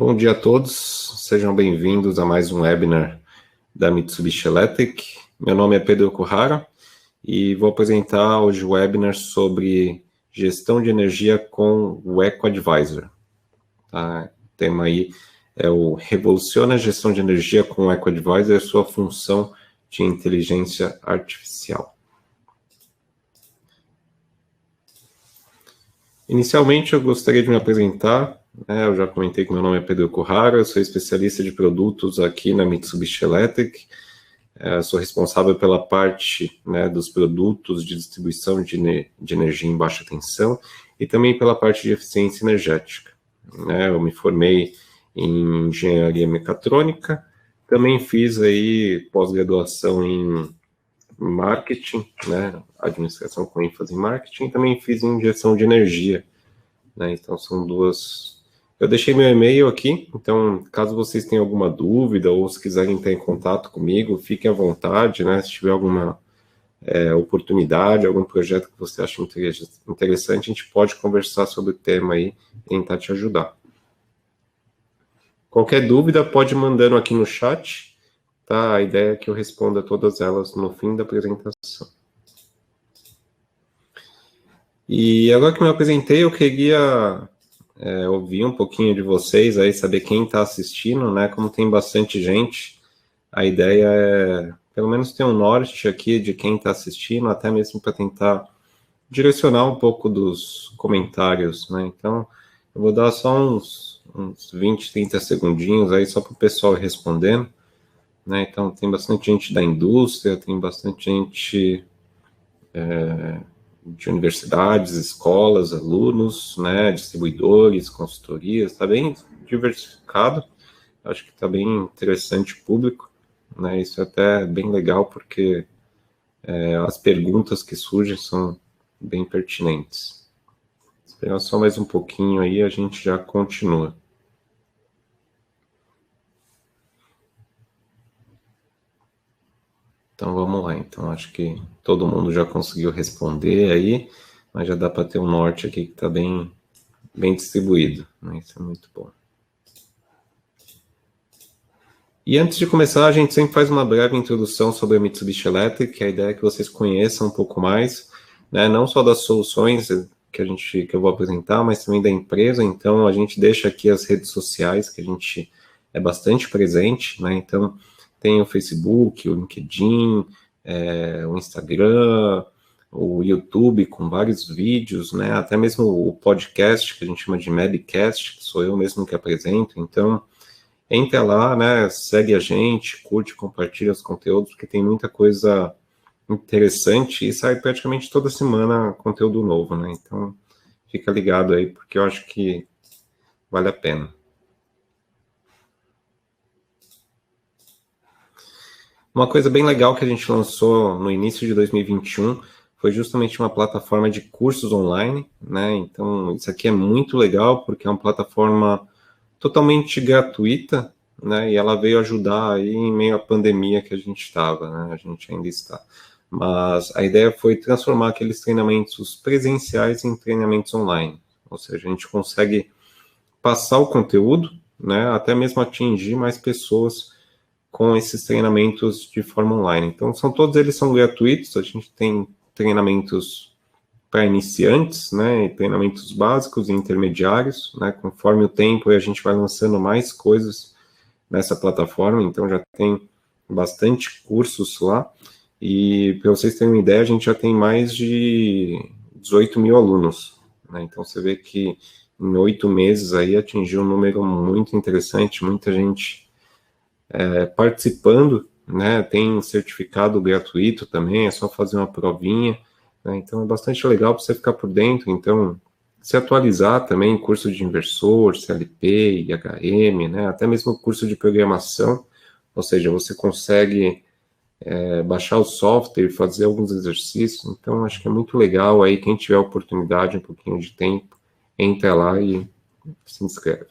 Bom dia a todos, sejam bem-vindos a mais um webinar da Mitsubishi Electric. Meu nome é Pedro Kurhara e vou apresentar hoje o webinar sobre gestão de energia com o Eco Advisor. Tá? O tema aí é o Revoluciona a gestão de energia com o Eco Advisor e sua função de inteligência artificial. Inicialmente, eu gostaria de me apresentar. Eu já comentei que meu nome é Pedro Kurhara, eu sou especialista de produtos aqui na Mitsubishi Electric. Sou responsável pela parte dos produtos de distribuição de energia em baixa tensão e também pela parte de eficiência energética. Eu me formei em engenharia mecatrônica, também fiz aí pós-graduação em marketing, administração com ênfase em marketing, também fiz em gestão de energia. Então, são duas. Eu deixei meu e-mail aqui, então, caso vocês tenham alguma dúvida ou se quiserem entrar em contato comigo, fiquem à vontade, se tiver alguma oportunidade, algum projeto que você acha interessante, a gente pode conversar sobre o tema aí e tentar te ajudar. Qualquer dúvida, pode ir mandando aqui no chat, tá? A ideia é que eu responda todas elas no fim da apresentação. E agora que me apresentei, eu queria ouvir um pouquinho de vocês aí, saber quem está assistindo, Como tem bastante gente, a ideia é, pelo menos, ter um norte aqui de quem está assistindo, até mesmo para tentar direcionar um pouco dos comentários, Então, eu vou dar só uns 20, 30 segundinhos aí, só para o pessoal ir respondendo, Então, tem bastante gente da indústria, tem bastante gente de universidades, escolas, alunos, distribuidores, consultorias, está bem diversificado, acho que está bem interessante o público, isso é até bem legal, porque as perguntas que surgem são bem pertinentes. Esperar só mais um pouquinho aí, a gente já continua. Então, vamos lá. Então, acho que todo mundo já conseguiu responder aí, mas já dá para ter um norte aqui que está bem distribuído. Isso é muito bom. E antes de começar, a gente sempre faz uma breve introdução sobre a Mitsubishi Electric, a ideia é que vocês conheçam um pouco mais, não só das soluções que eu vou apresentar, mas também da empresa. Então, a gente deixa aqui as redes sociais, que a gente é bastante presente, Então, tem o Facebook, o LinkedIn, o Instagram, o YouTube com vários vídeos, até mesmo o podcast, que a gente chama de Mabcast, que sou eu mesmo que apresento. Então, entra lá, segue a gente, curte, compartilha os conteúdos, porque tem muita coisa interessante e sai praticamente toda semana conteúdo novo, Então, fica ligado aí, porque eu acho que vale a pena. Uma coisa bem legal que a gente lançou no início de 2021 foi justamente uma plataforma de cursos online, Então, isso aqui é muito legal, porque é uma plataforma totalmente gratuita, E ela veio ajudar aí em meio à pandemia que a gente estava, A gente ainda está. Mas a ideia foi transformar aqueles treinamentos presenciais em treinamentos online. Ou seja, a gente consegue passar o conteúdo, Até mesmo atingir mais pessoas com esses treinamentos de forma online. Então, todos eles são gratuitos, a gente tem treinamentos para iniciantes, e treinamentos básicos e intermediários, conforme o tempo a gente vai lançando mais coisas nessa plataforma, então já tem bastante cursos lá, e para vocês terem uma ideia, a gente já tem mais de 18 mil alunos, Então você vê que em 8 meses aí atingiu um número muito interessante, muita gente participando, tem certificado gratuito também, é só fazer uma provinha, Então é bastante legal para você ficar por dentro, então se atualizar também, curso de inversor, CLP, IHM, até mesmo curso de programação, ou seja, você consegue baixar o software, fazer alguns exercícios, então acho que é muito legal aí, quem tiver oportunidade, um pouquinho de tempo, entra lá e se inscreve.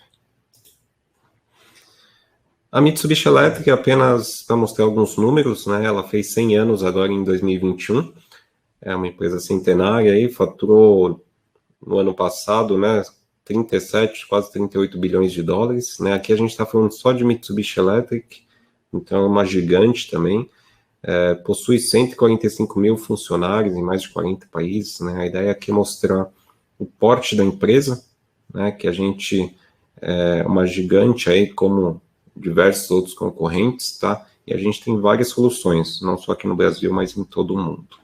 A Mitsubishi Electric, apenas para mostrar alguns números, ela fez 100 anos agora em 2021, é uma empresa centenária aí, faturou no ano passado, 37, quase 38 bilhões de dólares, né? Aqui a gente está falando só de Mitsubishi Electric, então é uma gigante também. Possui 145 mil funcionários em mais de 40 países, né? A ideia aqui é mostrar o porte da empresa, né? Que a gente é uma gigante aí, como diversos outros concorrentes, tá? E a gente tem várias soluções, não só aqui no Brasil, mas em todo o mundo.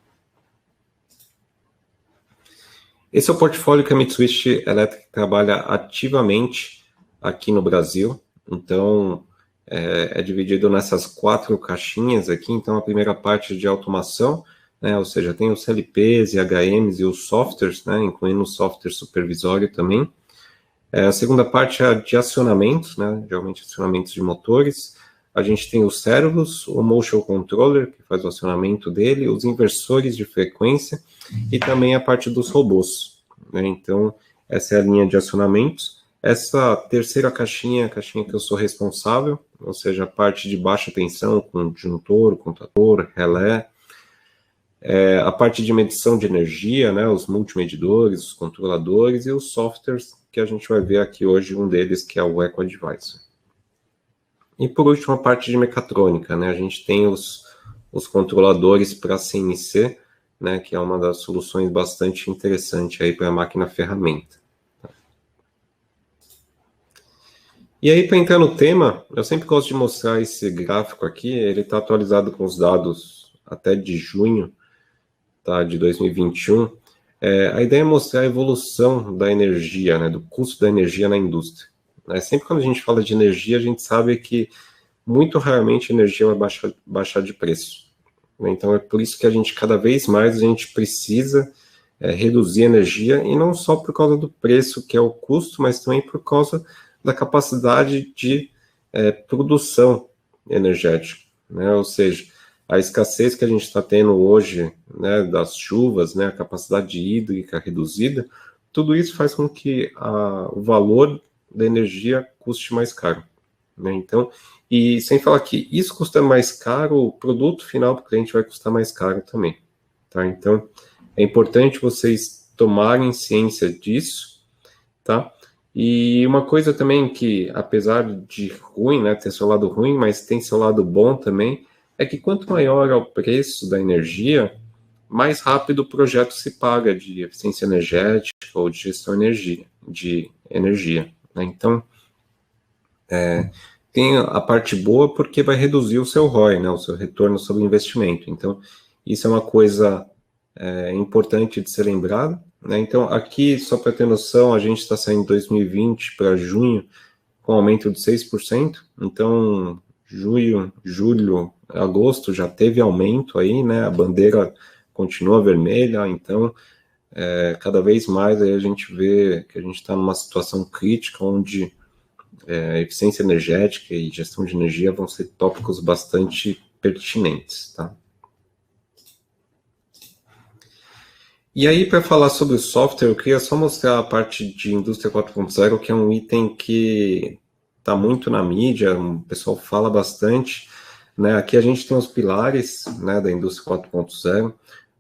Esse é o portfólio que a Mitsubishi Electric trabalha ativamente aqui no Brasil. Então, é dividido nessas 4 caixinhas aqui. Então, a primeira parte de automação, né, ou seja, tem os CLPs e HMs e os softwares, né, incluindo o software supervisório também. A segunda parte é de acionamentos, né, geralmente acionamentos de motores. A gente tem os servos, o motion controller, que faz o acionamento dele, os inversores de frequência e também a parte dos robôs, né? Então, essa é a linha de acionamentos. Essa terceira caixinha é a caixinha que eu sou responsável, ou seja, a parte de baixa tensão, com disjuntor, contador, relé. A parte de medição de energia, né, os multimedidores, os controladores e os softwares, que a gente vai ver aqui hoje, um deles que é o Eco Advisor. E por último, a parte de mecatrônica, né? A gente tem os controladores para CNC, né? Que é uma das soluções bastante interessante aí para a máquina-ferramenta. E aí, para entrar no tema, eu sempre gosto de mostrar esse gráfico aqui. Ele está atualizado com os dados até de junho, tá? De 2021. A ideia é mostrar a evolução da energia, né? Do custo da energia na indústria. Sempre quando a gente fala de energia, a gente sabe que muito raramente a energia vai baixar de preço. Então é por isso que cada vez mais a gente precisa reduzir a energia, e não só por causa do preço, que é o custo, mas também por causa da capacidade de produção energética, né? Ou seja, a escassez que a gente está tendo hoje, né, das chuvas, né, a capacidade hídrica reduzida, tudo isso faz com que o valor da energia custe mais caro, né? Então, e sem falar que isso custa mais caro, o produto final para o cliente vai custar mais caro também, tá? Então, é importante vocês tomarem ciência disso, tá? E uma coisa também que, apesar de ruim, né, ter seu lado ruim, mas tem seu lado bom também, é que quanto maior é o preço da energia, mais rápido o projeto se paga de eficiência energética ou de gestão de energia, né? Então, tem a parte boa porque vai reduzir o seu ROI, né, o seu retorno sobre o investimento. Então, isso é uma coisa importante de ser lembrado, né? Então, aqui, só para ter noção, a gente está saindo de 2020 para junho com aumento de 6%. Então, julho, agosto já teve aumento aí, né? A bandeira continua vermelha, então cada vez mais aí a gente vê que a gente está numa situação crítica onde eficiência energética e gestão de energia vão ser tópicos bastante pertinentes, tá? E aí, para falar sobre o software, eu queria só mostrar a parte de Indústria 4.0, que é um item que está muito na mídia, o pessoal fala bastante, né? Aqui a gente tem os pilares, né, da Indústria 4.0,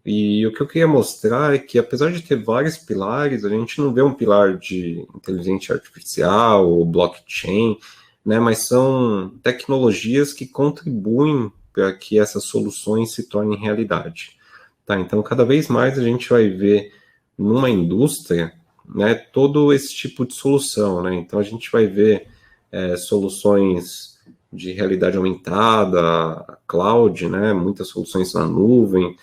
e o que eu queria mostrar é que, apesar de ter vários pilares, a gente não vê um pilar de inteligência artificial ou blockchain, né? Mas são tecnologias que contribuem para que essas soluções se tornem realidade. Tá, então, cada vez mais a gente vai ver numa indústria, né, todo esse tipo de solução, né? Então, a gente vai ver soluções de realidade aumentada, cloud, né? Muitas soluções na nuvem,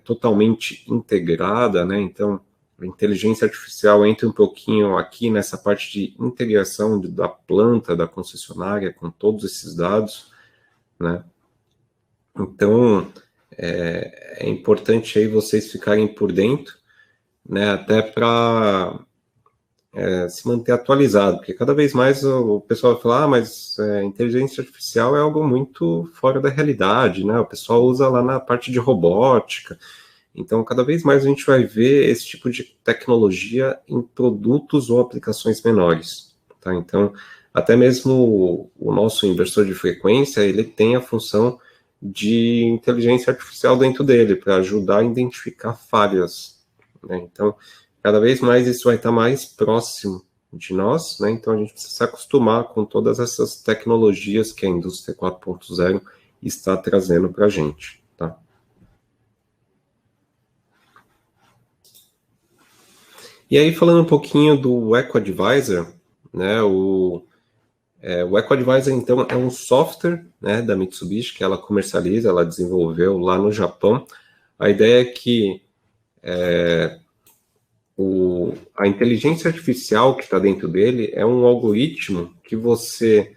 totalmente integrada, né? Então, a inteligência artificial entra um pouquinho aqui nessa parte de integração da planta, da concessionária, com todos esses dados, né? Então, é importante aí vocês ficarem por dentro, né, até para se manter atualizado, porque cada vez mais o pessoal fala, mas inteligência artificial é algo muito fora da realidade, né, o pessoal usa lá na parte de robótica, então cada vez mais a gente vai ver esse tipo de tecnologia em produtos ou aplicações menores, tá? Então, até mesmo o nosso inversor de frequência, ele tem a função de inteligência artificial dentro dele, para ajudar a identificar falhas, né? Então, cada vez mais isso vai estar mais próximo de nós, né? Então a gente precisa se acostumar com todas essas tecnologias que a indústria 4.0 está trazendo para a gente, tá? E aí, falando um pouquinho do EcoAdvisor, né? O EcoAdvisor, então, é um software, né, da Mitsubishi que ela comercializa, ela desenvolveu lá no Japão. A ideia é que a inteligência artificial que está dentro dele é um algoritmo que você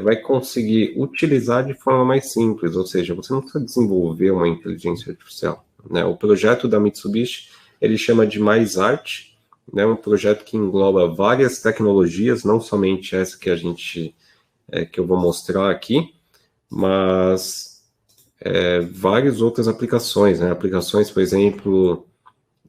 vai conseguir utilizar de forma mais simples, ou seja, você não precisa desenvolver uma inteligência artificial, né? O projeto da Mitsubishi, ele chama de MaisArt, né? Um projeto que engloba várias tecnologias, não somente essa que que eu vou mostrar aqui, mas várias outras aplicações, né? Aplicações, por exemplo,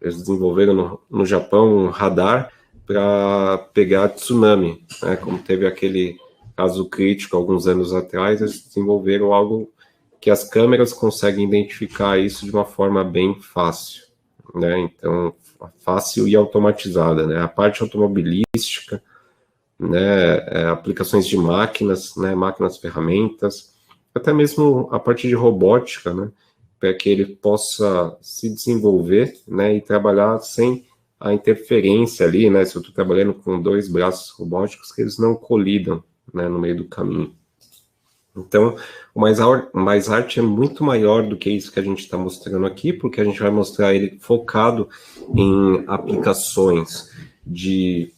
eles desenvolveram no Japão um radar para pegar tsunami, né? Como teve aquele caso crítico alguns anos atrás, eles desenvolveram algo que as câmeras conseguem identificar isso de uma forma bem fácil, né? Então, fácil e automatizada, né? A parte automobilística, né? Aplicações de máquinas, né? Máquinas, ferramentas, até mesmo a parte de robótica, né? Para que ele possa se desenvolver, né, e trabalhar sem a interferência ali, né, se eu estou trabalhando com dois braços robóticos, que eles não colidam, né, no meio do caminho. Então, o MaisArt é muito maior do que isso que a gente está mostrando aqui, porque a gente vai mostrar ele focado em aplicações de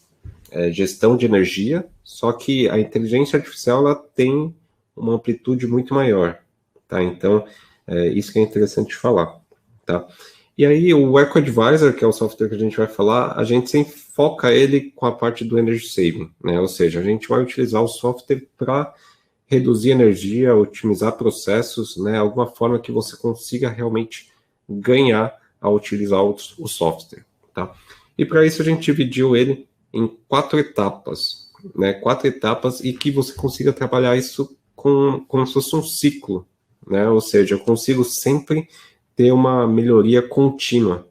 gestão de energia, só que a inteligência artificial ela tem uma amplitude muito maior, tá? Então, isso que é interessante falar, tá? E aí, o EcoAdvisor, que é o software que a gente vai falar, a gente sempre foca ele com a parte do energy saving, né? Ou seja, a gente vai utilizar o software para reduzir energia, otimizar processos, né? Alguma forma que você consiga realmente ganhar ao utilizar o software, tá? E para isso a gente dividiu ele em 4 etapas, né? 4 etapas e que você consiga trabalhar isso como se fosse um ciclo, né? Ou seja, eu consigo sempre ter uma melhoria contínua,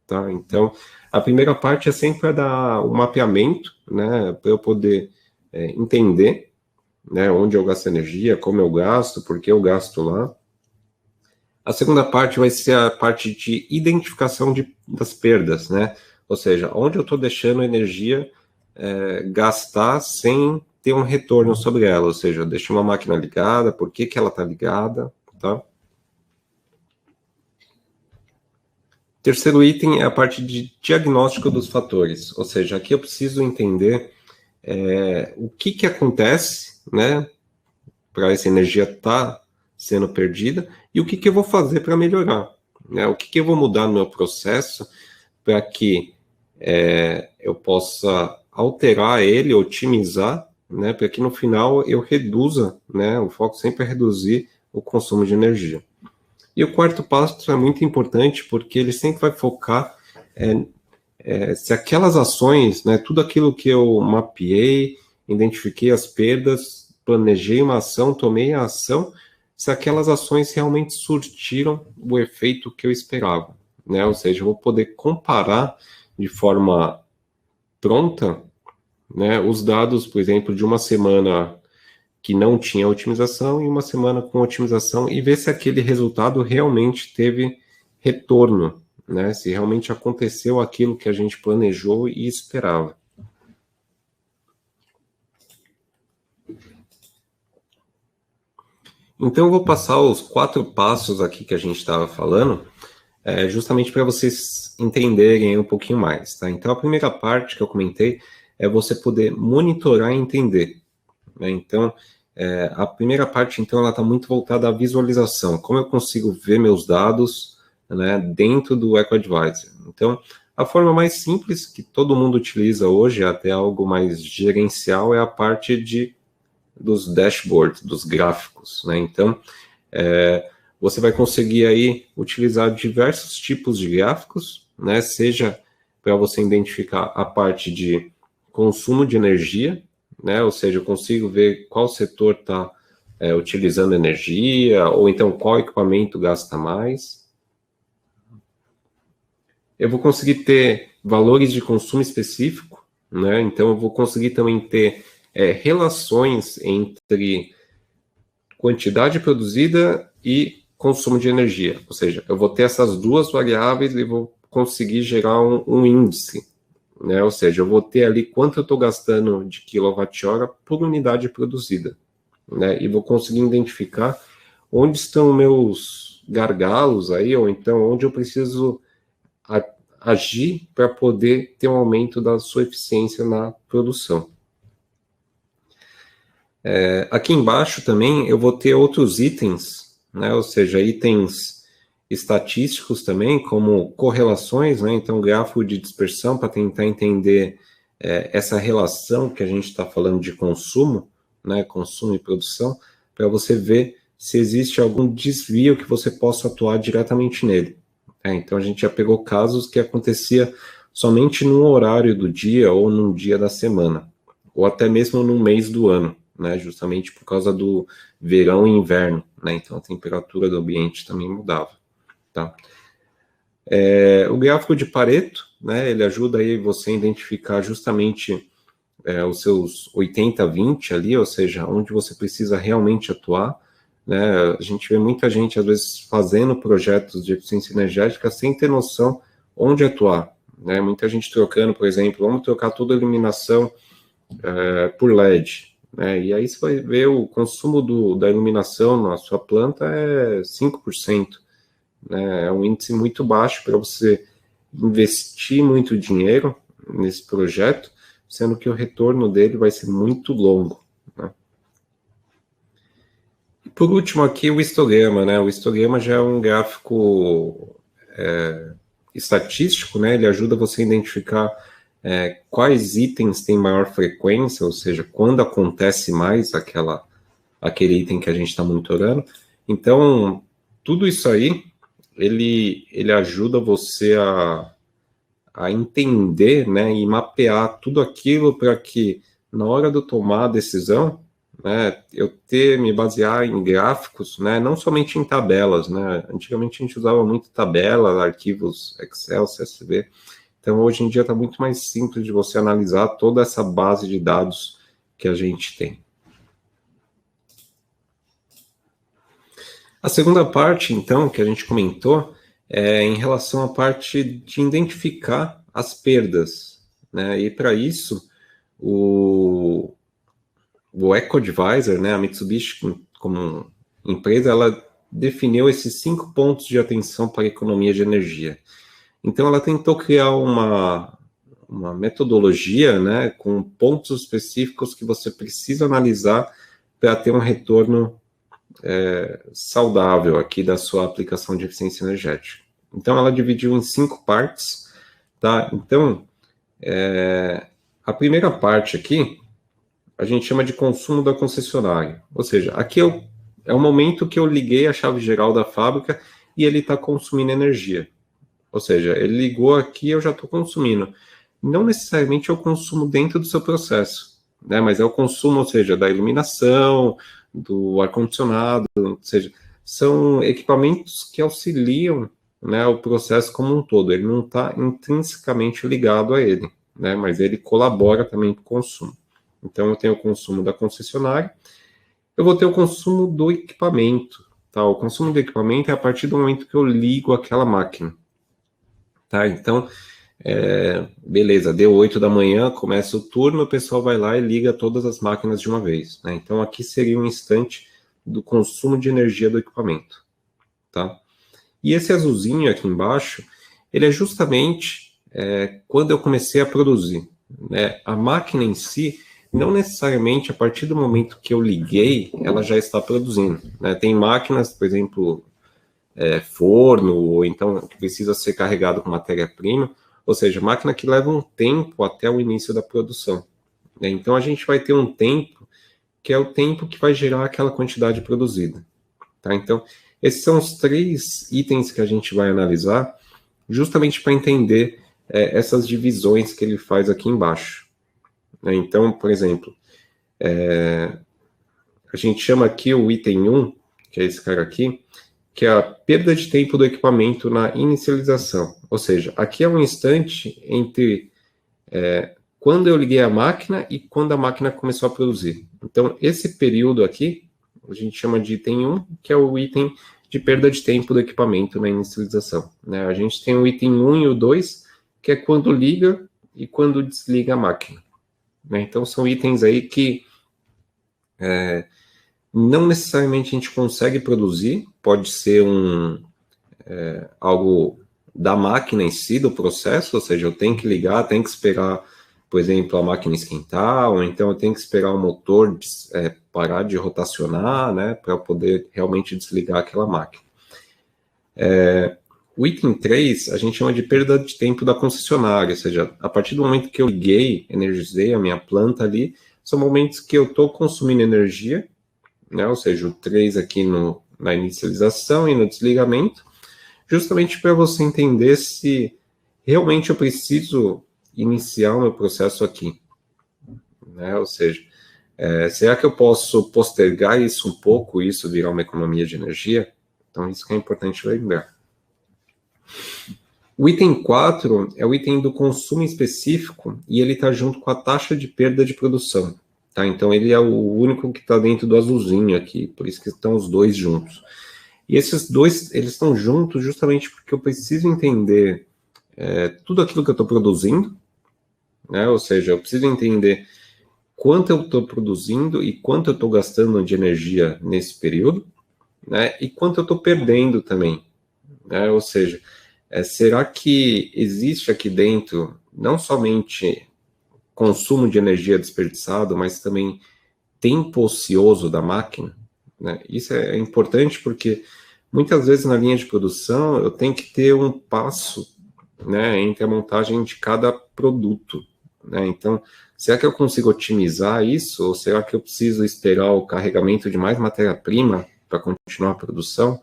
tá? Então, a primeira parte é sempre dar um mapeamento, né? Para eu poder entender, né? Onde eu gasto energia, como eu gasto, por que eu gasto lá. A segunda parte vai ser a parte de identificação das perdas, né? Ou seja, onde eu estou deixando energia gastar sem ter um retorno sobre ela, ou seja, eu deixo uma máquina ligada, por que ela está ligada, tá? Terceiro item é a parte de diagnóstico dos fatores, ou seja, aqui eu preciso entender o que acontece, né, para essa energia estar sendo perdida e o que eu vou fazer para melhorar, né? O que eu vou mudar no meu processo para que eu possa alterar ele, otimizar, né, para que no final eu reduza, né, o foco sempre é reduzir o consumo de energia. E o quarto passo é muito importante porque ele sempre vai focar se aquelas ações, né, tudo aquilo que eu mapeei, identifiquei as perdas, planejei uma ação, tomei a ação, se aquelas ações realmente surtiram o efeito que eu esperava, né? Ou seja, eu vou poder comparar de forma pronta, né, os dados, por exemplo, de uma semana que não tinha otimização e uma semana com otimização e ver se aquele resultado realmente teve retorno, né, se realmente aconteceu aquilo que a gente planejou e esperava. Então, eu vou passar os 4 passos aqui que a gente estava falando, justamente para vocês entenderem um pouquinho mais, tá? Então, a primeira parte que eu comentei é você poder monitorar e entender, né? Então, a primeira parte, então, ela está muito voltada à visualização, como eu consigo ver meus dados, né, dentro do EcoAdvisor. Então, a forma mais simples que todo mundo utiliza hoje, até algo mais gerencial, é a parte dos dashboards, dos gráficos, né? Então, você vai conseguir aí utilizar diversos tipos de gráficos, né? Seja para você identificar a parte de consumo de energia, né? Ou seja, eu consigo ver qual setor está utilizando energia, ou então qual equipamento gasta mais. Eu vou conseguir ter valores de consumo específico, né? Então eu vou conseguir também ter relações entre quantidade produzida e consumo de energia. Ou seja, eu vou ter essas duas variáveis e vou conseguir gerar um índice, né? Ou seja, eu vou ter ali quanto eu estou gastando de quilowatt-hora por unidade produzida, né? E vou conseguir identificar onde estão meus gargalos aí, ou então onde eu preciso agir para poder ter um aumento da sua eficiência na produção. Aqui embaixo também eu vou ter outros itens, né? Ou seja, itens estatísticos também, como correlações, né? Então, gráfico de dispersão para tentar entender essa relação que a gente está falando de consumo, né? Consumo e produção, para você ver se existe algum desvio que você possa atuar diretamente nele. Então, a gente já pegou casos que acontecia somente num horário do dia ou num dia da semana, ou até mesmo num mês do ano, né? Justamente por causa do verão e inverno, né? Então, a temperatura do ambiente também mudava, tá? O gráfico de Pareto, né? Ele ajuda aí você a identificar justamente os seus 80-20 ali, ou seja, onde você precisa realmente atuar, né? A gente vê muita gente, às vezes, fazendo projetos de eficiência energética sem ter noção onde atuar, né? Muita gente trocando, por exemplo, vamos trocar toda a iluminação por LED, né? E aí você vai ver o consumo da iluminação na sua planta é 5%, né? É um índice muito baixo para você investir muito dinheiro nesse projeto, sendo que o retorno dele vai ser muito longo, né? E por último aqui o histograma, né? O histograma já é um gráfico estatístico, né? Ele ajuda você a identificar quais itens têm maior frequência, ou seja, quando acontece mais aquele item que a gente está monitorando. Então, tudo isso aí, ele ajuda você a entender, né, e mapear tudo aquilo para que, na hora de eu tomar a decisão, né, eu me basear em gráficos, né, não somente em tabelas, né. Antigamente a gente usava muito tabela, arquivos Excel, CSV. Então, hoje em dia está muito mais simples de você analisar toda essa base de dados que a gente tem. A segunda parte, então, que a gente comentou, é em relação à parte de identificar as perdas, né? E para isso, o EcoAdvisor, né, a Mitsubishi, como empresa, ela definiu esses 5 pontos de atenção para a economia de energia. Então, ela tentou criar uma metodologia, né, com pontos específicos que você precisa analisar para ter um retorno saudável aqui da sua aplicação de eficiência energética. Então, ela dividiu em 5 partes, tá? Então, a primeira parte aqui, a gente chama de consumo da concessionária. Ou seja, aqui é o momento que eu liguei a chave geral da fábrica e ele está consumindo energia. Ou seja, ele ligou aqui e eu já estou consumindo. Não necessariamente eu consumo dentro do seu processo, né? Mas é o consumo, ou seja, da iluminação, do ar-condicionado, ou seja, são equipamentos que auxiliam, né, o processo como um todo. Ele não está intrinsecamente ligado a ele, né? Mas ele colabora também para o consumo. Então, eu tenho o consumo da concessionária, eu vou ter o consumo do equipamento, tá? O consumo do equipamento é a partir do momento que eu ligo aquela máquina. Tá, então, beleza, deu 8 da manhã, começa o turno, o pessoal vai lá e liga todas as máquinas de uma vez, né? Então, aqui seria um instante do consumo de energia do equipamento, tá? E esse azulzinho aqui embaixo, ele é justamente quando eu comecei a produzir, né? A máquina em si, não necessariamente a partir do momento que eu liguei, ela já está produzindo, né? Tem máquinas, por exemplo, forno, ou então que precisa ser carregado com matéria-prima, ou seja, máquina que leva um tempo até o início da produção, né? Então a gente vai ter um tempo que é o tempo que vai gerar aquela quantidade produzida, tá? Então esses são os 3 itens que a gente vai analisar, justamente para entender essas divisões que ele faz aqui embaixo, né? Então, por exemplo, a gente chama aqui o item 1, que é esse cara aqui, que é a perda de tempo do equipamento na inicialização. Ou seja, aqui é um instante entre quando eu liguei a máquina e quando a máquina começou a produzir. Então, esse período aqui, a gente chama de item 1, que é o item de perda de tempo do equipamento na inicialização, né? A gente tem o item 1 e o 2, que é quando liga e quando desliga a máquina, né? Então, são itens aí que não necessariamente a gente consegue produzir, pode ser algo da máquina em si, do processo, ou seja, eu tenho que ligar, tenho que esperar, por exemplo, a máquina esquentar, ou então eu tenho que esperar o motor parar de rotacionar, né, para eu poder realmente desligar aquela máquina. O item 3, a gente chama de perda de tempo da concessionária, ou seja, a partir do momento que eu liguei, energizei a minha planta ali, são momentos que eu estou consumindo energia, né, ou seja, o 3 aqui na inicialização e no desligamento, justamente para você entender se realmente eu preciso iniciar o meu processo aqui, né? Ou seja, será que eu posso postergar isso um pouco, isso virar uma economia de energia? Então, isso que é importante lembrar. O item 4 é o item do consumo específico e ele está junto com a taxa de perda de produção, tá? Então, ele é o único que está dentro do azulzinho aqui, por isso que estão os dois juntos. E esses dois, eles estão juntos justamente porque eu preciso entender tudo aquilo que eu estou produzindo, né? Ou seja, eu preciso entender quanto eu estou produzindo e quanto eu estou gastando de energia nesse período, né? E quanto eu estou perdendo também, né? Ou seja, será que existe aqui dentro não somente consumo de energia desperdiçado, mas também tempo ocioso da máquina, né? Isso é importante porque muitas vezes na linha de produção eu tenho que ter um passo, né, entre a montagem de cada produto, né? Então, será que eu consigo otimizar isso ou será que eu preciso esperar o carregamento de mais matéria-prima para continuar a produção?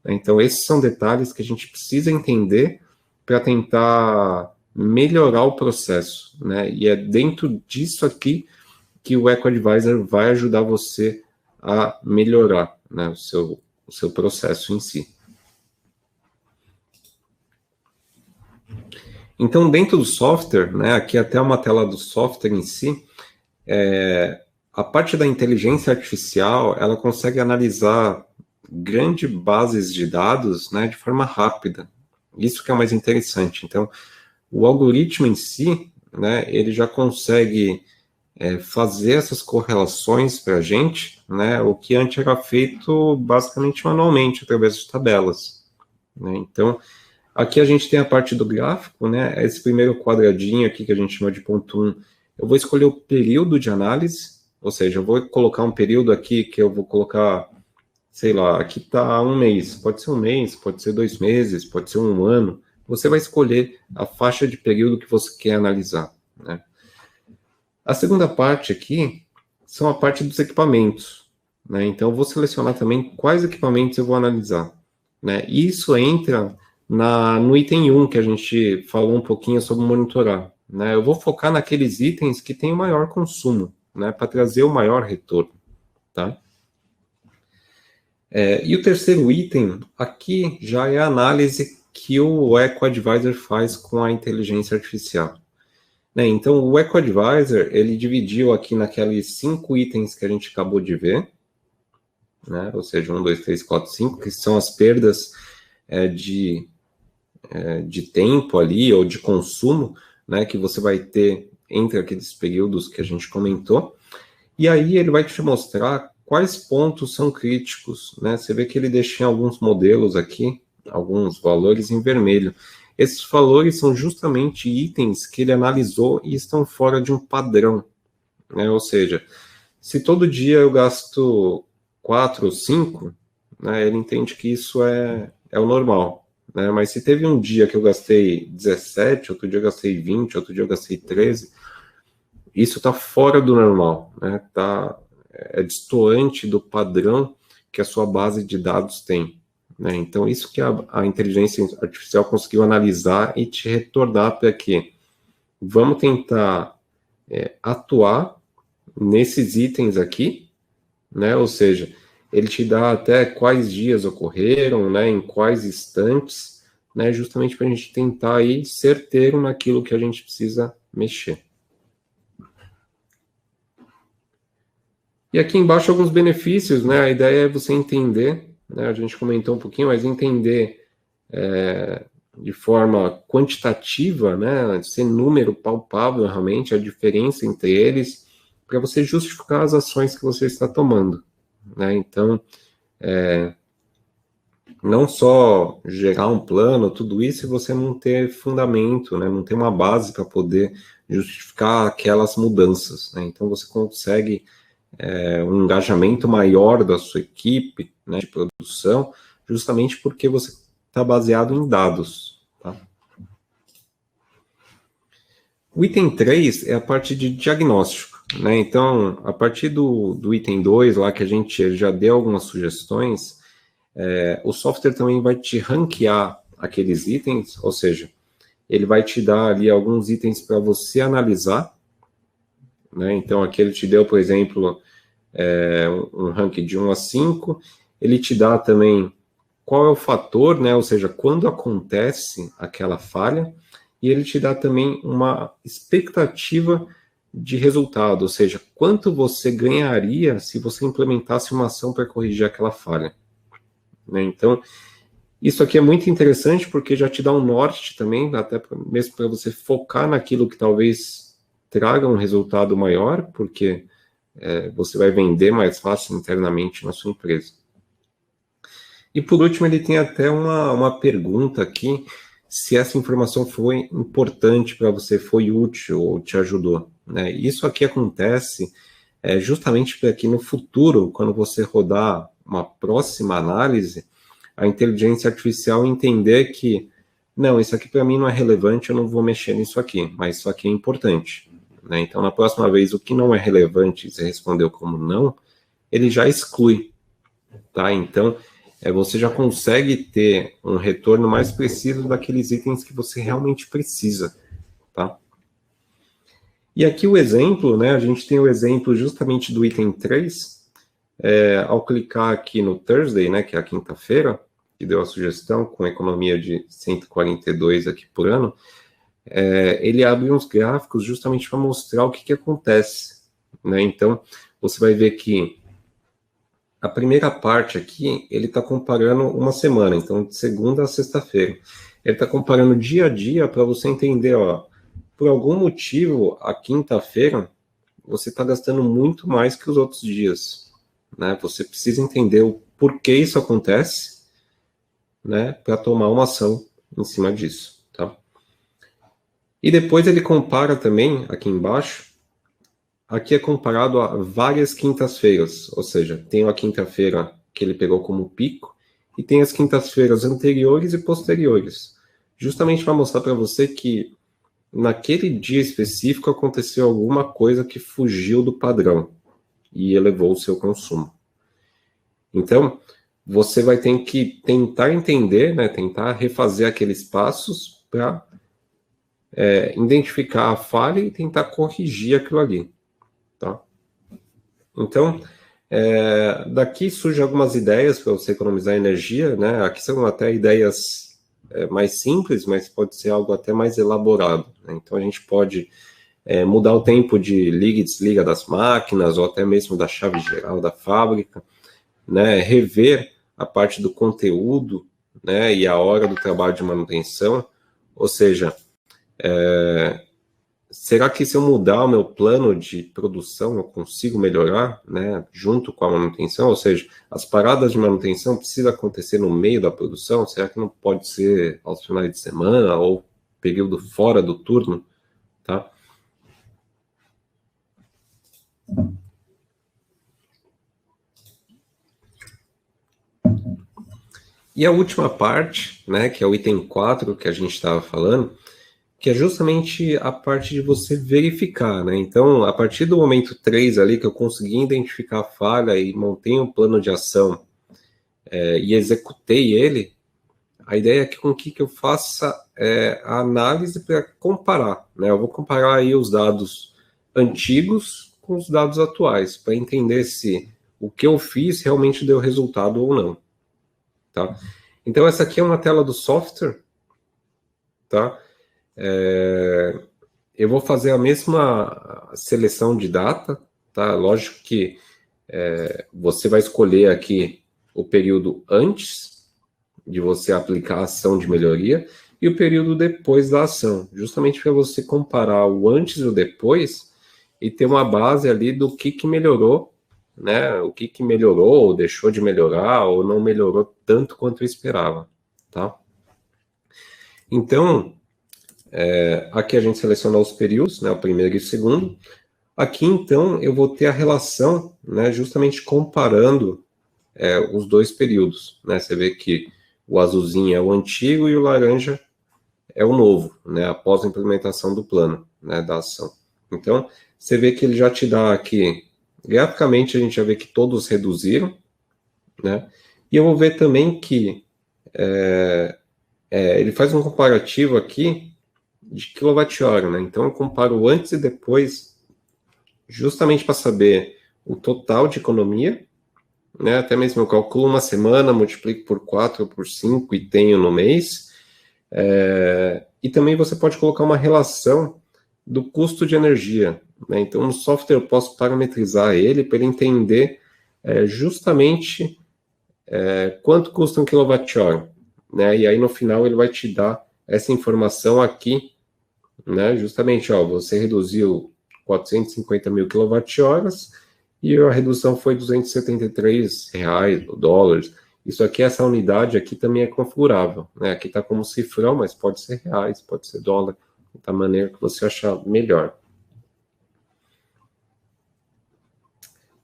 Então, esses são detalhes que a gente precisa entender para tentar melhorar o processo, né? E é dentro disso aqui que o EcoAdvisor vai ajudar você a melhorar, né, o seu processo em si. Então, dentro do software, né, aqui até uma tela do software em si, a parte da inteligência artificial, ela consegue analisar grandes bases de dados, né, de forma rápida. Isso que é o mais interessante. Então, o algoritmo em si, né, ele já consegue fazer essas correlações para a gente, né, o que antes era feito basicamente manualmente, através de tabelas, né? Então, aqui a gente tem a parte do gráfico, né, esse primeiro quadradinho aqui que a gente chama de ponto 1, eu vou escolher o período de análise, ou seja, eu vou colocar um período aqui que eu vou colocar, sei lá, aqui está um mês, pode ser 2 meses, pode ser um ano, você vai escolher a faixa de período que você quer analisar, né? A segunda parte aqui são a parte dos equipamentos, né? Então, eu vou selecionar também quais equipamentos eu vou analisar, né? E isso entra no item 1, que a gente falou um pouquinho sobre monitorar, né? Eu vou focar naqueles itens que têm o maior consumo, né? Para trazer o maior retorno, tá? E o terceiro item, aqui já é a análise que o EcoAdvisor faz com a inteligência artificial. Né, então, o EcoAdvisor, ele dividiu aqui naqueles 5 itens que a gente acabou de ver, né, ou seja, 1, 2, 3, 4, 5, que são as perdas de tempo ali, ou de consumo, né, que você vai ter entre aqueles períodos que a gente comentou, e aí ele vai te mostrar quais pontos são críticos, né, você vê que ele deixa em alguns modelos aqui, alguns valores em vermelho. Esses valores são justamente itens que ele analisou e estão fora de um padrão, né? Ou seja, se todo dia eu gasto 4 ou 5, né, ele entende que isso é o normal, né? Mas se teve um dia que eu gastei 17, outro dia eu gastei 20, outro dia eu gastei 13, isso está fora do normal, né? É destoante do padrão que a sua base de dados tem, né? Então, isso que a inteligência artificial conseguiu analisar e te retornar para quê? Vamos tentar atuar nesses itens aqui, né? Ou seja, ele te dá até quais dias ocorreram, né? Em quais instantes, né? Justamente para a gente tentar aí certeiro naquilo que a gente precisa mexer. E aqui embaixo alguns benefícios, né? A ideia é você entender, né? A gente comentou um pouquinho, mas entender de forma quantitativa, né? Ser número palpável realmente a diferença entre eles, para você justificar as ações que você está tomando, né? Então, não só gerar um plano, tudo isso, e você não ter fundamento, né? Não ter uma base para poder justificar aquelas mudanças, né? Então, você consegue um engajamento maior da sua equipe, né, de produção, justamente porque você está baseado em dados. Tá? O item 3 é a parte de diagnóstico. Né? Então, a partir do item 2, lá que a gente já deu algumas sugestões, o software também vai te ranquear aqueles itens, ou seja, ele vai te dar ali alguns itens para você analisar. Né? Então, aqui ele te deu, por exemplo, um ranking de 1 a 5, ele te dá também qual é o fator, né? Ou seja, quando acontece aquela falha, e ele te dá também uma expectativa de resultado, ou seja, quanto você ganharia se você implementasse uma ação para corrigir aquela falha. Né? Então, isso aqui é muito interessante porque já te dá um norte também, até mesmo para você focar naquilo que talvez traga um resultado maior, porque você vai vender mais fácil internamente na sua empresa. E por último, ele tem até uma pergunta aqui, se essa informação foi importante para você, foi útil ou te ajudou. Né? Isso aqui acontece justamente para que no futuro, quando você rodar uma próxima análise, a inteligência artificial entender que, não, isso aqui para mim não é relevante, eu não vou mexer nisso aqui, mas isso aqui é importante. Né? Então, na próxima vez, o que não é relevante, você respondeu como não, ele já exclui. Tá? Então, você já consegue ter um retorno mais preciso daqueles itens que você realmente precisa. Tá? E aqui o exemplo, né, a gente tem o exemplo justamente do item 3. Ao clicar aqui no Thursday, né, que é a quinta-feira, que deu a sugestão, com economia de 142 aqui por ano, ele abre uns gráficos justamente para mostrar o que acontece. Né? Então, você vai ver que a primeira parte aqui, ele está comparando uma semana, então de segunda a sexta-feira. Ele está comparando dia a dia para você entender, ó, por algum motivo, a quinta-feira, você está gastando muito mais que os outros dias. Né? Você precisa entender o porquê isso acontece, né, para tomar uma ação em cima disso. Tá? E depois ele compara também, aqui embaixo, aqui é comparado a várias quintas-feiras, ou seja, tem a quinta-feira que ele pegou como pico, e tem as quintas-feiras anteriores e posteriores, justamente para mostrar para você que naquele dia específico aconteceu alguma coisa que fugiu do padrão e elevou o seu consumo. Então, você vai ter que tentar entender, né, tentar refazer aqueles passos para identificar a falha e tentar corrigir aquilo ali. Tá? Então, daqui surgem algumas ideias para você economizar energia, né? Aqui são até ideias mais simples, mas pode ser algo até mais elaborado. Né? Então, a gente pode mudar o tempo de liga e desliga das máquinas, ou até mesmo da chave geral da fábrica, né? Rever a parte do conteúdo, né? E a hora do trabalho de manutenção, ou seja, será que se eu mudar o meu plano de produção eu consigo melhorar, né, junto com a manutenção? Ou seja, as paradas de manutenção precisam acontecer no meio da produção? Será que não pode ser aos finais de semana ou período fora do turno? Tá? E a última parte, né, que é o item 4 que a gente estava falando, que é justamente a parte de você verificar, né? Então, a partir do momento 3 ali, que eu consegui identificar a falha e montei um plano de ação e executei ele, a ideia é que com que eu faça a análise para comparar, né? Eu vou comparar aí os dados antigos com os dados atuais, para entender se o que eu fiz realmente deu resultado ou não, tá? Então, essa aqui é uma tela do software, tá? Eu vou fazer a mesma seleção de data, tá? Lógico que você vai escolher aqui o período antes de você aplicar a ação de melhoria e o período depois da ação, justamente para você comparar o antes e o depois e ter uma base ali do que melhorou, né? O que melhorou, ou deixou de melhorar, ou não melhorou tanto quanto eu esperava, tá? Então, aqui a gente selecionou os períodos, né? O primeiro e o segundo. Aqui, então, eu vou ter a relação, né? Justamente comparando os dois períodos, né? Você vê que o azulzinho é o antigo e o laranja é o novo, né? Após a implementação do plano, né? Da ação. Então, você vê que ele já te dá aqui, graficamente a gente já vê que todos reduziram, né? E eu vou ver também que ele faz um comparativo aqui de quilowatt-hora, né? Então eu comparo antes e depois, justamente para saber o total de economia, né? Até mesmo eu calculo uma semana, multiplico por 4 ou por 5 e tenho no mês. E também você pode colocar uma relação do custo de energia, né? Então no software eu posso parametrizar ele para ele entender justamente quanto custa um quilowatt-hora, né? E aí no final ele vai te dar essa informação aqui, né? Justamente, ó, você reduziu 450 mil quilowatt-horas e a redução foi 273 reais ou dólares. Isso aqui, essa unidade aqui também é configurável, né? Aqui está como cifrão, mas pode ser reais, pode ser dólar, da maneira que você achar melhor.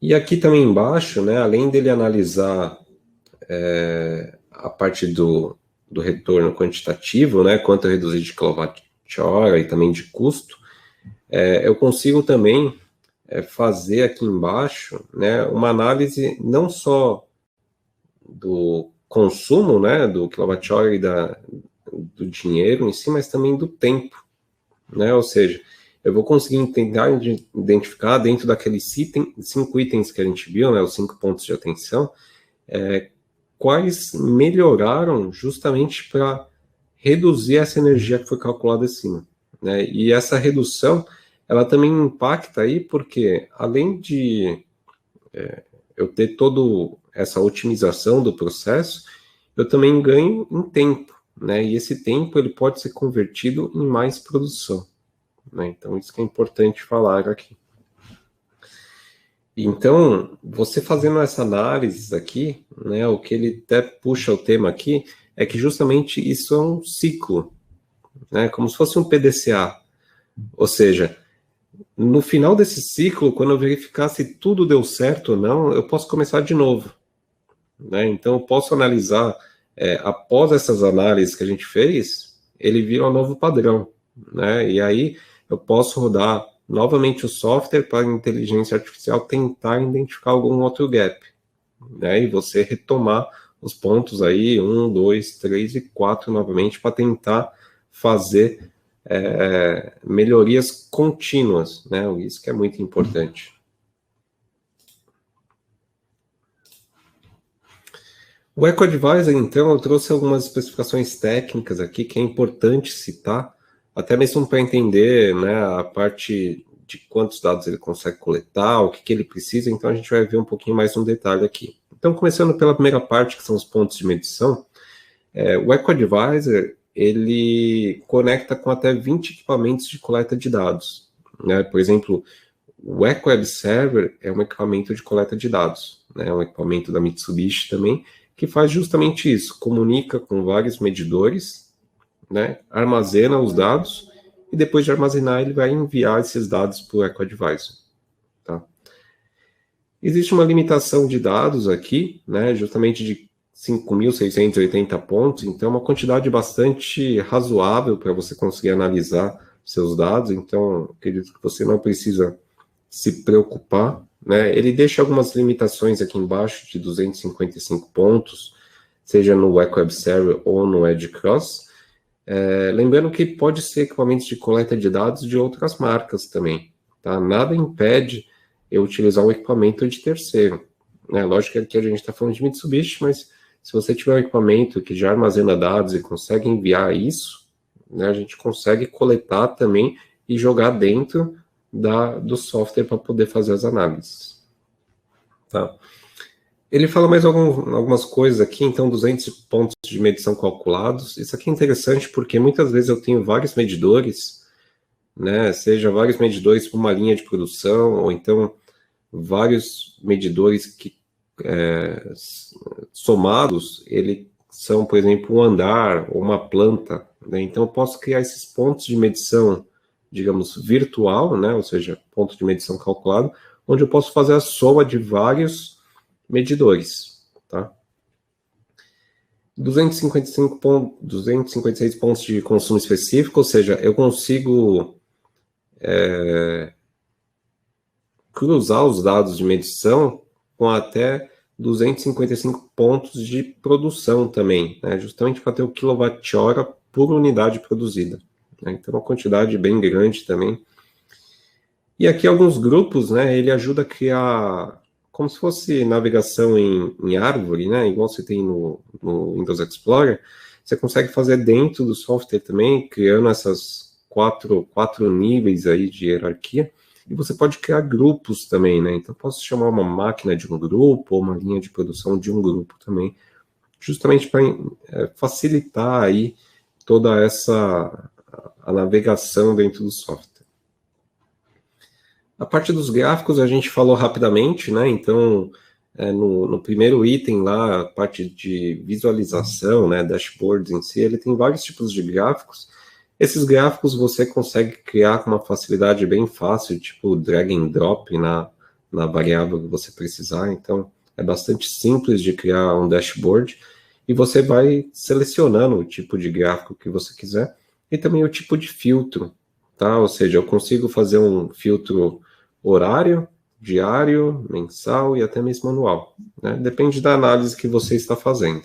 E aqui também embaixo, né, além dele analisar a parte do retorno quantitativo, né, quanto eu reduzi de quilowatt-hora e também de custo, eu consigo também fazer aqui embaixo, né, uma análise não só do consumo, né, do quilowatt-hora e do dinheiro em si, mas também do tempo, né, ou seja, eu vou conseguir tentar identificar dentro daqueles 5 itens que a gente viu, né, os 5 pontos de atenção, quais melhoraram justamente para reduzir essa energia que foi calculada acima, né? E essa redução, ela também impacta aí porque, além de eu ter toda essa otimização do processo, eu também ganho em tempo, né? E esse tempo ele pode ser convertido em mais produção, né? Então isso que é importante falar aqui. Então, você fazendo essa análise aqui, né, o que ele até puxa o tema aqui é que justamente isso é um ciclo, né, como se fosse um PDCA. Ou seja, no final desse ciclo, quando eu verificar se tudo deu certo ou não, eu posso começar de novo, né? Então, eu posso analisar, após essas análises que a gente fez, ele vira um novo padrão, né? E aí eu posso rodar novamente o software para a inteligência artificial tentar identificar algum outro gap, né? E você retomar os pontos aí, 1, 2, 3 e 4 novamente, para tentar fazer melhorias contínuas, né? Isso que é muito importante. O EcoAdvisor, então, eu trouxe algumas especificações técnicas aqui que é importante citar, até mesmo para entender, né, a parte de quantos dados ele consegue coletar, o que ele precisa, então a gente vai ver um pouquinho mais um detalhe aqui. Então, começando pela primeira parte, que são os pontos de medição, o EcoAdvisor, ele conecta com até 20 equipamentos de coleta de dados, né? Por exemplo, o EcoWeb Server é um equipamento de coleta de dados, né? É um equipamento da Mitsubishi também, que faz justamente isso, comunica com vários medidores, né? Armazena os dados, e depois de armazenar, ele vai enviar esses dados para o EcoAdvisor. Tá? Existe uma limitação de dados aqui, né? Justamente de 5.680 pontos, então é uma quantidade bastante razoável para você conseguir analisar seus dados, então acredito que você não precisa se preocupar, né? Ele deixa algumas limitações aqui embaixo de 255 pontos, seja no EcoWeb Server ou no Edge Cross, lembrando que pode ser equipamentos de coleta de dados de outras marcas também, tá? Nada impede eu utilizar um equipamento de terceiro, né? Lógico que aqui a gente está falando de Mitsubishi, mas se você tiver um equipamento que já armazena dados e consegue enviar isso, né, a gente consegue coletar também e jogar dentro do software para poder fazer as análises. tá? Ele fala mais algumas coisas aqui, então 200 pontos de medição calculados. Isso aqui é interessante porque muitas vezes eu tenho vários medidores, né? Seja vários medidores para uma linha de produção, ou então vários medidores que somados, eles são, por exemplo, um andar ou uma planta, né? Então eu posso criar esses pontos de medição, digamos, virtual, né? Ou seja, ponto de medição calculado, onde eu posso fazer a soma de vários medidores, tá? 256 pontos de consumo específico, ou seja, eu consigo cruzar os dados de medição com até 255 pontos de produção também, né? Justamente para ter o quilowatt-hora por unidade produzida, né? Então, uma quantidade bem grande também. E aqui alguns grupos, né? Ele ajuda a criar como se fosse navegação em árvore, né? Igual você tem no Windows Explorer. Você consegue fazer dentro do software também, criando essas quatro níveis aí de hierarquia. E você pode criar grupos também, né? Então, posso chamar uma máquina de um grupo, ou uma linha de produção de um grupo também, justamente para facilitar aí toda a navegação dentro do software. A parte dos gráficos a gente falou rapidamente, né? Então, no primeiro item lá, a parte de visualização, né? Dashboards em si, ele tem vários tipos de gráficos. Esses gráficos você consegue criar com uma facilidade bem fácil, tipo drag and drop na variável que você precisar. Então, é bastante simples de criar um dashboard. E você vai selecionando o tipo de gráfico que você quiser e também o tipo de filtro, tá? Ou seja, eu consigo fazer um filtro horário, diário, mensal e até mesmo anual, né? Depende da análise que você está fazendo.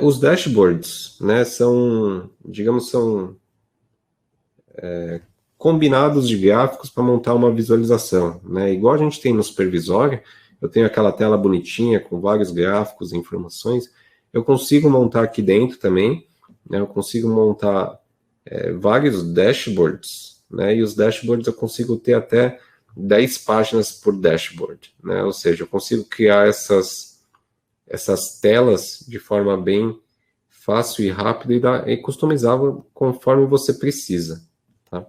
Os dashboards, né, são combinados de gráficos para montar uma visualização, né? Igual a gente tem no supervisório, eu tenho aquela tela bonitinha com vários gráficos e informações, eu consigo montar aqui dentro também, né? Eu consigo montar vários dashboards, né? E os dashboards eu consigo ter até 10 páginas por dashboard, né? Ou seja, eu consigo criar essas telas de forma bem fácil e rápida e customizável conforme você precisa, tá?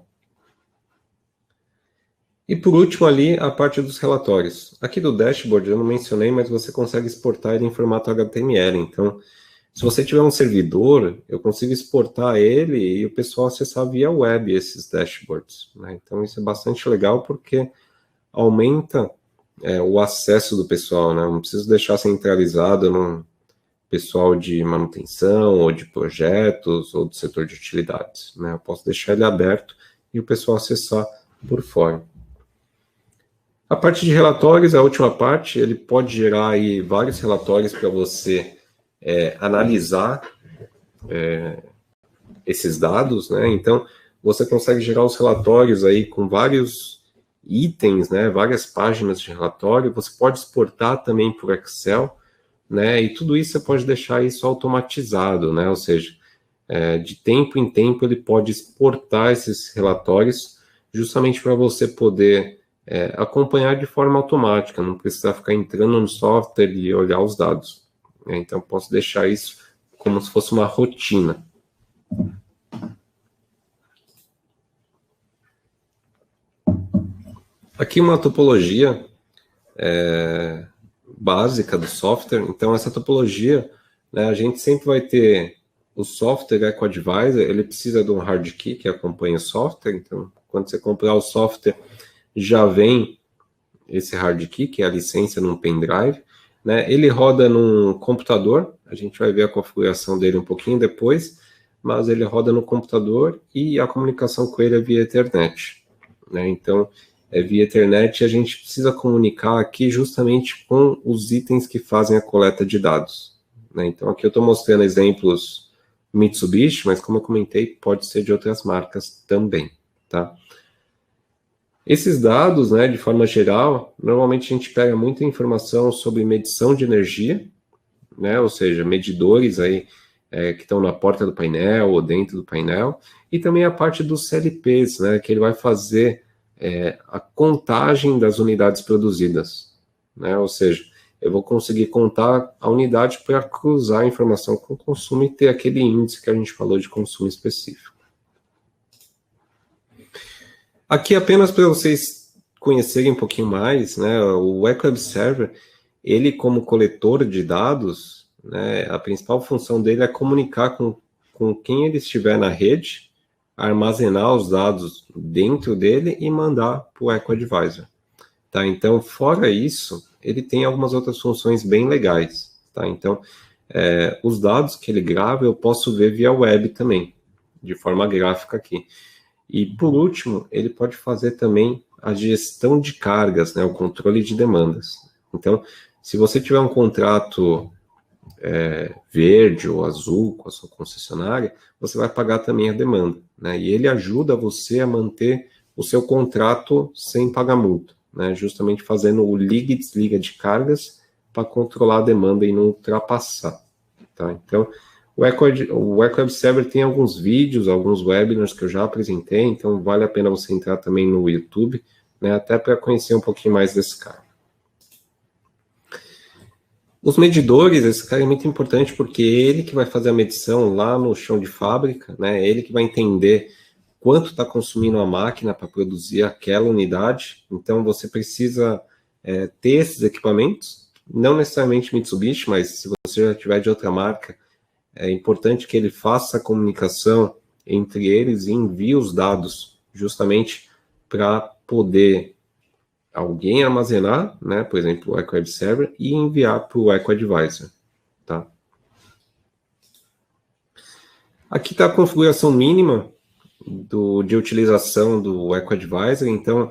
E por último ali, a parte dos relatórios. Aqui do dashboard eu não mencionei, mas você consegue exportar ele em formato HTML. Então, se você tiver um servidor, eu consigo exportar ele e o pessoal acessar via web esses dashboards, né? Então, isso é bastante legal porque aumenta o acesso do pessoal, né? Eu não preciso deixar centralizado no pessoal de manutenção, ou de projetos, ou do setor de utilidades, né? Eu posso deixar ele aberto e o pessoal acessar por fora. A parte de relatórios, a última parte, ele pode gerar aí vários relatórios para você analisar esses dados, né? Então, você consegue gerar os relatórios aí com vários itens, né? Várias páginas de relatório. Você pode exportar também por Excel, né? E tudo isso você pode deixar isso automatizado, né? Ou seja, de tempo em tempo ele pode exportar esses relatórios justamente para você poder acompanhar de forma automática, não precisar ficar entrando no software e olhar os dados, né? Então, posso deixar isso como se fosse uma rotina. Aqui uma topologia básica do software. Então, essa topologia, né, a gente sempre vai ter o software EcoAdvisor, ele precisa de um hard key que acompanha o software. Então, quando você comprar o software, já vem esse hard key, que é a licença num pendrive, né? Ele roda num computador, a gente vai ver a configuração dele um pouquinho depois, mas ele roda no computador e a comunicação com ele é via Ethernet, né? Então, via Ethernet, a gente precisa comunicar aqui justamente com os itens que fazem a coleta de dados, né? Então, aqui eu estou mostrando exemplos Mitsubishi, mas como eu comentei, pode ser de outras marcas também, tá? Esses dados, né, de forma geral, normalmente a gente pega muita informação sobre medição de energia, né, ou seja, medidores aí que estão na porta do painel ou dentro do painel, e também a parte dos CLPs, né, que ele vai fazer a contagem das unidades produzidas, né? Ou seja, eu vou conseguir contar a unidade para cruzar a informação com o consumo e ter aquele índice que a gente falou de consumo específico. Aqui apenas para vocês conhecerem um pouquinho mais, né? O Eco Web Server, ele como coletor de dados, né, a principal função dele é comunicar com quem ele estiver na rede, armazenar os dados dentro dele e mandar para o Eco Advisor. Tá? Então, fora isso, ele tem algumas outras funções bem legais. Tá? Então, os dados que ele grava eu posso ver via web também, de forma gráfica aqui. E, por último, ele pode fazer também a gestão de cargas, né, o controle de demandas. Então, se você tiver um contrato verde ou azul com a sua concessionária, você vai pagar também a demanda, né? E ele ajuda você a manter o seu contrato sem pagar multa, né? Justamente fazendo o liga e desliga de cargas para controlar a demanda e não ultrapassar, tá? Então, o Eco Web Server tem alguns vídeos, alguns webinars que eu já apresentei, então vale a pena você entrar também no YouTube, né? Até para conhecer um pouquinho mais desse cara. Os medidores, esse cara é muito importante porque é ele que vai fazer a medição lá no chão de fábrica, né? É ele que vai entender quanto está consumindo a máquina para produzir aquela unidade. Então, você precisa ter esses equipamentos, não necessariamente Mitsubishi, mas se você já tiver de outra marca, é importante que ele faça a comunicação entre eles e envie os dados, justamente para poder alguém armazenar, né, por exemplo, o Eco Web Server, e enviar para o Eco Advisor. Tá? Aqui está a configuração mínima de utilização do Eco Advisor. Então,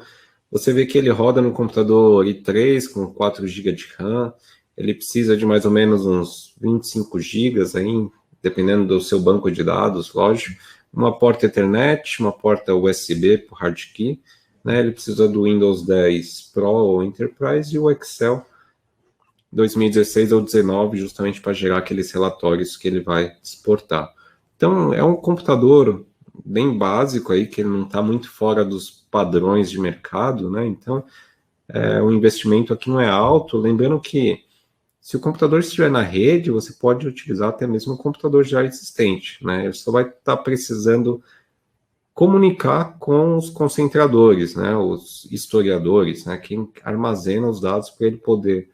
você vê que ele roda no computador i3 com 4 GB de RAM. Ele precisa de mais ou menos uns 25 GB, aí, dependendo do seu banco de dados, lógico. Uma porta Ethernet, uma porta USB por hard key. Né, ele precisa do Windows 10 Pro ou Enterprise e o Excel 2016 ou 2019, justamente para gerar aqueles relatórios que ele vai exportar. Então, é um computador bem básico aí, que ele não está muito fora dos padrões de mercado, né? Então, o investimento aqui não é alto. Lembrando que, se o computador estiver na rede, você pode utilizar até mesmo um computador já existente, né? Ele só vai estar precisando comunicar com os concentradores, né, os historiadores, né, quem armazena os dados para ele poder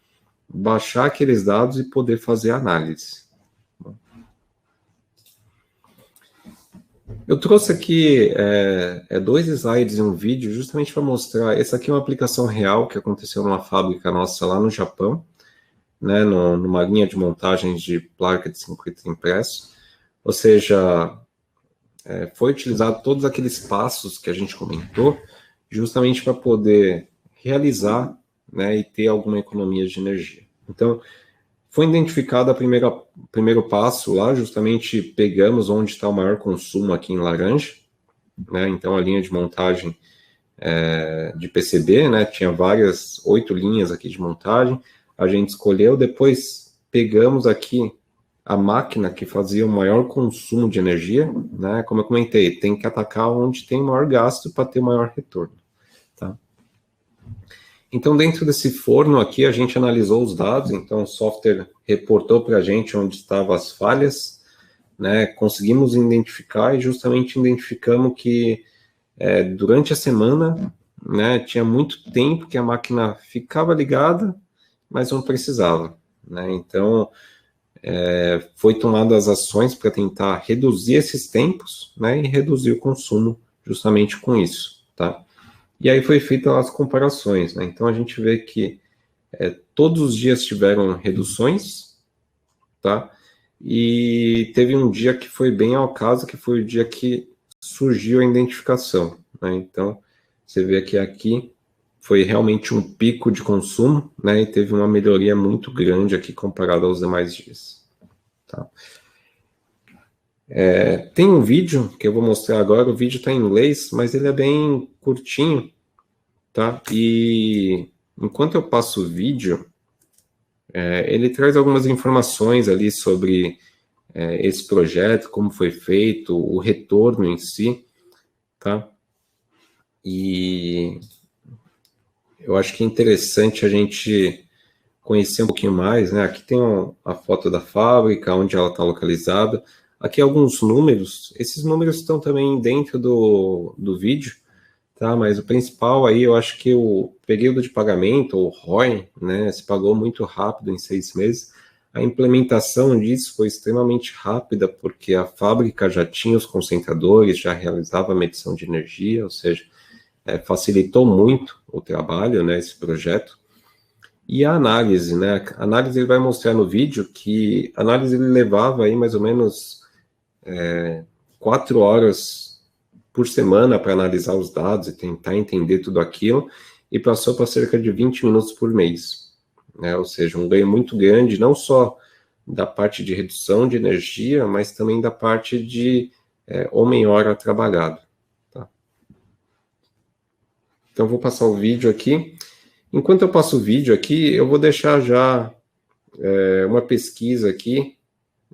baixar aqueles dados e poder fazer análise. Eu trouxe aqui 2 slides e um vídeo justamente para mostrar. Essa aqui é uma aplicação real que aconteceu numa fábrica nossa lá no Japão, né, numa linha de montagens de placa de circuito impresso. Ou seja, foi utilizado todos aqueles passos que a gente comentou, justamente para poder realizar, né, e ter alguma economia de energia. Então, foi identificado o primeiro passo lá, justamente pegamos onde está o maior consumo aqui em laranja, né, então a linha de montagem de PCB, né, tinha 8 linhas aqui de montagem, a gente escolheu, depois pegamos aqui a máquina que fazia o maior consumo de energia, né? Como eu comentei, tem que atacar onde tem maior gasto para ter maior retorno. Tá? Então, dentro desse forno aqui, a gente analisou os dados, então o software reportou para a gente onde estavam as falhas, né? Conseguimos identificar e justamente identificamos que durante a semana, né, tinha muito tempo que a máquina ficava ligada, mas não precisava. Né? Então, foi tomadas as ações para tentar reduzir esses tempos, né, e reduzir o consumo justamente com isso, tá? E aí foi feita as comparações, né? Então a gente vê que todos os dias tiveram reduções, tá? E teve um dia que foi bem ao caso, que foi o dia que surgiu a identificação, né? Então você vê que aqui foi realmente um pico de consumo, né? E teve uma melhoria muito grande aqui comparado aos demais dias. Tá? Tem um vídeo que eu vou mostrar agora, o vídeo está em inglês, mas ele é bem curtinho, tá? E enquanto eu passo o vídeo, ele traz algumas informações ali sobre esse projeto, como foi feito, o retorno em si, tá? E eu acho que é interessante a gente conhecer um pouquinho mais, né? Aqui tem a foto da fábrica, onde ela está localizada. Aqui alguns números. Esses números estão também dentro do vídeo, tá? Mas o principal aí, eu acho que o período de pagamento, ou ROI, né? Se pagou muito rápido, em 6 meses. A implementação disso foi extremamente rápida, porque a fábrica já tinha os concentradores, já realizava a medição de energia, ou seja, facilitou muito o trabalho, né? Esse projeto. E a análise, né? A análise ele vai mostrar no vídeo que a análise ele levava aí mais ou menos 4 horas por semana para analisar os dados e tentar entender tudo aquilo, e passou para cerca de 20 minutos por mês, né? Ou seja, um ganho muito grande, não só da parte de redução de energia, mas também da parte de homem-hora trabalhado. Tá? Então, vou passar o vídeo aqui. Enquanto eu passo o vídeo aqui, eu vou deixar já uma pesquisa aqui,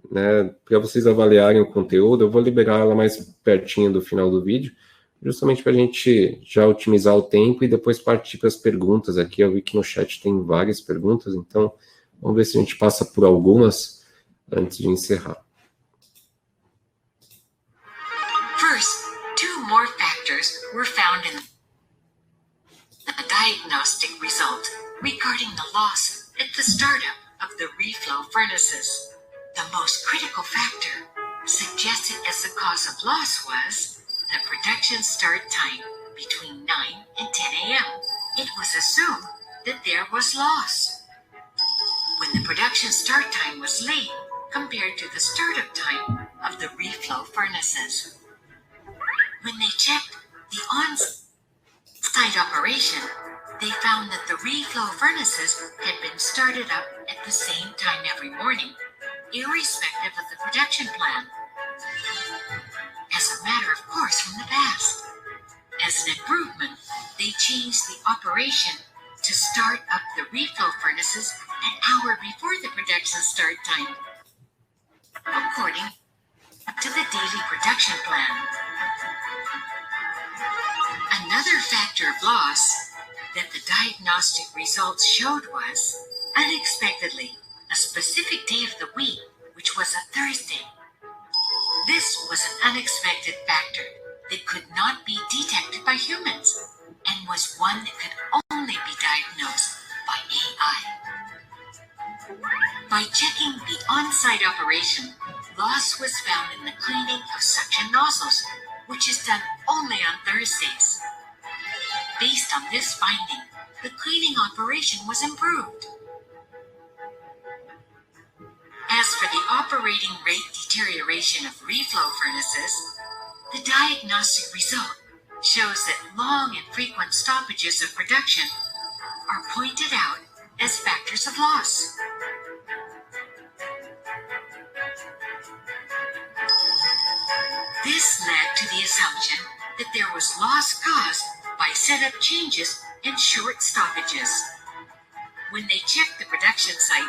né, para vocês avaliarem o conteúdo. Eu vou liberar ela mais pertinho do final do vídeo, justamente para a gente já otimizar o tempo e depois partir para as perguntas aqui. Eu vi que no chat tem várias perguntas, então vamos ver se a gente passa por algumas antes de encerrar. First, 2 more factors were found in the diagnostic result regarding the loss at the startup of the reflow furnaces. The most critical factor suggested as the cause of loss was the production start time between 9 and 10 a.m. It was assumed that there was loss. When the production start time was late compared to the startup time of the reflow furnaces. When they checked the on-site operation, they found that the reflow furnaces had been started up at the same time every morning, irrespective of the production plan. As a matter of course from the past. As an improvement, they changed the operation to start up the reflow furnaces an hour before the production start time, according to the daily production plan. Another factor of loss that the diagnostic results showed was, unexpectedly, a specific day of the week, which was a Thursday. This was an unexpected factor that could not be detected by humans and was one that could only be diagnosed by AI. By checking the on-site operation, loss was found in the cleaning of suction nozzles, which is done only on Thursdays. Based on this finding, the cleaning operation was improved. As for the operating rate deterioration of reflow furnaces, the diagnostic result shows that long and frequent stoppages of production are pointed out as factors of loss. This led to the assumption that there was loss caused by setup changes and short stoppages. When they checked the production site,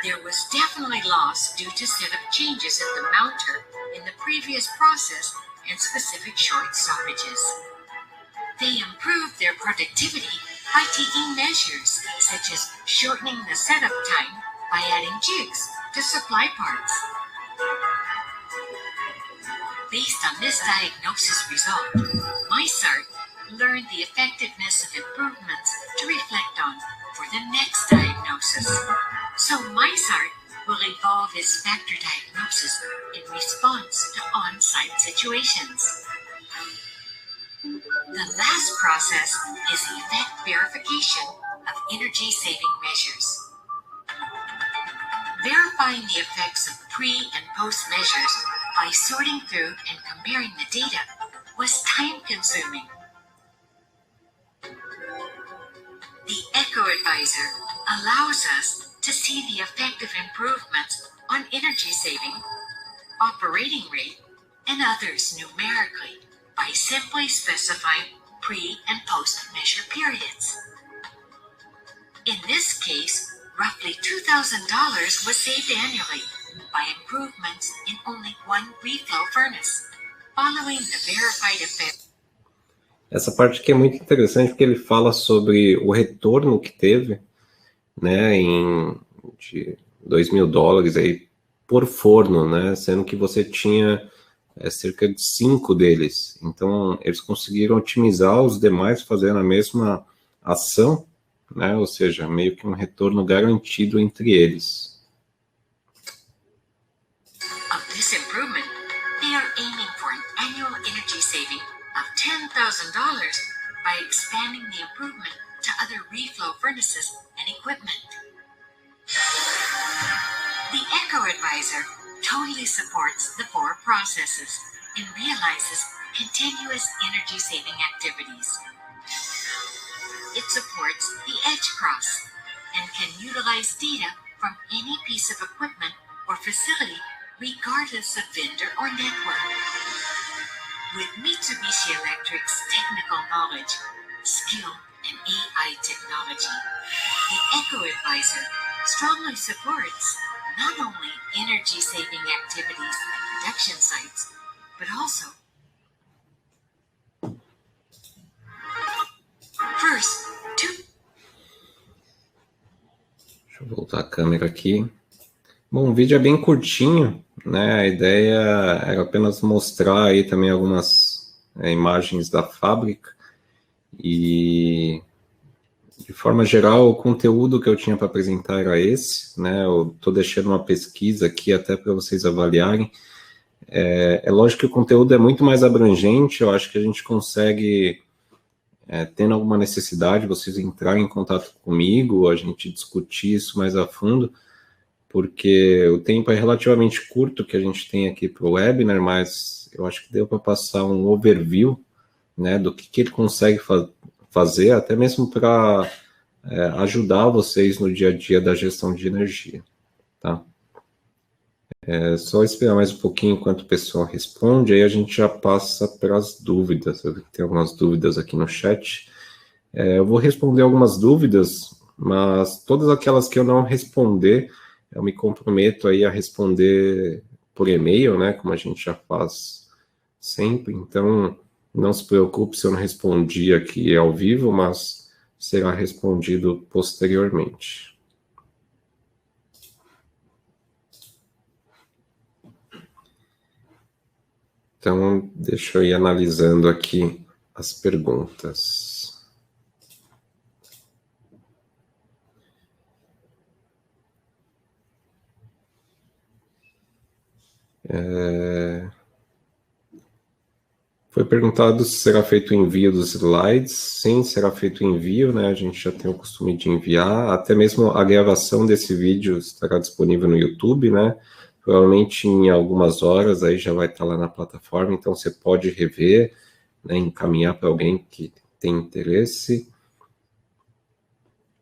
there was definitely loss due to setup changes at the mounter in the previous process and specific short stoppages. They improved their productivity by taking measures such as shortening the setup time by adding jigs to supply parts. Based on this diagnosis result, MySART learned the effectiveness of improvements to reflect on for the next diagnosis. So MySART will evolve its factor diagnosis in response to on-site situations. The last process is effect verification of energy-saving measures. Verifying the effects of pre- and post-measures by sorting through and comparing the data was time-consuming. The EcoAdvisor allows us to see the effect of improvements on energy saving, operating rate, and others numerically by simply specifying pre- and post-measure periods. In this case, roughly $2,000 was saved annually by improvements in only one reflow furnace, following the verified effect. Essa parte aqui é muito interessante porque ele fala sobre o retorno que teve, né, de $2.000 aí por forno, né, sendo que você tinha cerca de 5 deles. Então, eles conseguiram otimizar os demais fazendo a mesma ação, né, ou seja, meio que um retorno garantido entre eles. Of this improvement, they are aiming for an annual energy saving of $10,000 by expanding the improvement to other reflow furnaces and equipment. The Eco Advisor totally supports the 4 processes and realizes continuous energy-saving activities. It supports the Edge Cross and can utilize data from any piece of equipment or facility regardless of vendor or network. With Mitsubishi Electric's technical knowledge, skill, and AI technology, the Eco Advisor strongly supports not only energy-saving activities at production sites, but also first, Deixa eu voltar a câmera aqui. Bom, o vídeo é bem curtinho, né? A ideia era apenas mostrar aí também algumas imagens da fábrica e, de forma geral, o conteúdo que eu tinha para apresentar era esse, né? Eu estou deixando uma pesquisa aqui até para vocês avaliarem. É lógico que o conteúdo é muito mais abrangente, eu acho que a gente consegue, tendo alguma necessidade, vocês entrarem em contato comigo, a gente discutir isso mais a fundo, porque o tempo é relativamente curto que a gente tem aqui para o webinar, mas eu acho que deu para passar um overview, né, do que ele consegue fazer, até mesmo para ajudar vocês no dia a dia da gestão de energia, tá? É só esperar mais um pouquinho enquanto o pessoal responde, aí a gente já passa para as dúvidas. Eu tenho algumas dúvidas aqui no chat. Eu vou responder algumas dúvidas, mas todas aquelas que eu não responder, eu me comprometo aí a responder por e-mail, né, como a gente já faz sempre. Então, não se preocupe se eu não respondi aqui ao vivo, mas será respondido posteriormente. Então, deixa eu ir analisando aqui as perguntas. Foi perguntado se será feito o envio dos slides. Sim, será feito o envio, né? A gente já tem o costume de enviar. Até mesmo a gravação desse vídeo estará disponível no YouTube, né? Provavelmente em algumas horas aí já vai estar lá na plataforma, então você pode rever, né, encaminhar para alguém que tem interesse.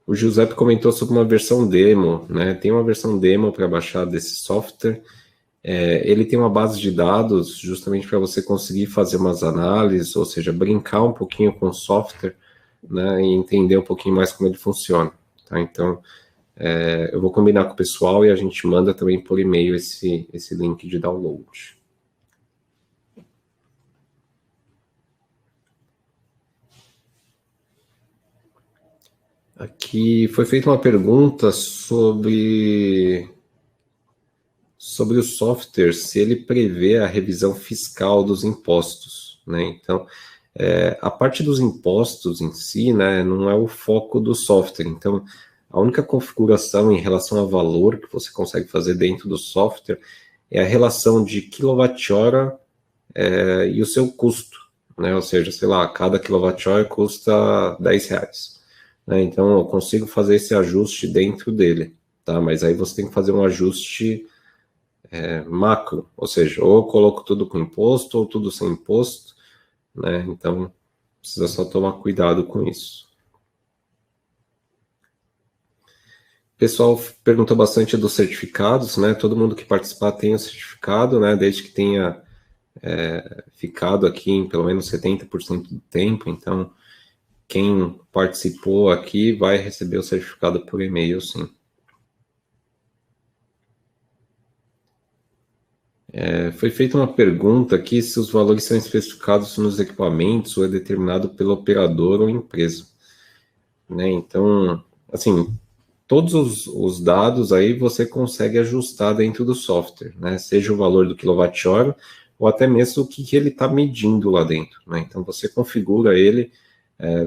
O Giuseppe comentou sobre uma versão demo, né? Tem uma versão demo para baixar desse software. Ele tem uma base de dados justamente para você conseguir fazer umas análises, ou seja, brincar um pouquinho com o software, né, e entender um pouquinho mais como ele funciona, tá? Então, eu vou combinar com o pessoal e a gente manda também por e-mail esse link de download. Aqui foi feita uma pergunta sobre o software, se ele prevê a revisão fiscal dos impostos, né? Então, a parte dos impostos em si, né, não é o foco do software. Então, a única configuração em relação a valor que você consegue fazer dentro do software é a relação de quilowatt-hora e o seu custo, né? Ou seja, sei lá, cada quilowatt-hora custa R$10, né? Então, eu consigo fazer esse ajuste dentro dele, tá? Mas aí você tem que fazer um ajuste macro, ou seja, ou eu coloco tudo com imposto ou tudo sem imposto, né? Então, precisa só tomar cuidado com isso. O pessoal perguntou bastante dos certificados, né? Todo mundo que participar tem o certificado, né? Desde que tenha ficado aqui em pelo menos 70% do tempo. Então, quem participou aqui vai receber o certificado por e-mail, sim. Foi feita uma pergunta aqui se os valores são especificados nos equipamentos ou é determinado pelo operador ou empresa, né? Então, assim, todos os dados aí você consegue ajustar dentro do software, né? Seja o valor do quilowatt-hora ou até mesmo o que ele está medindo lá dentro, né? Então, você configura ele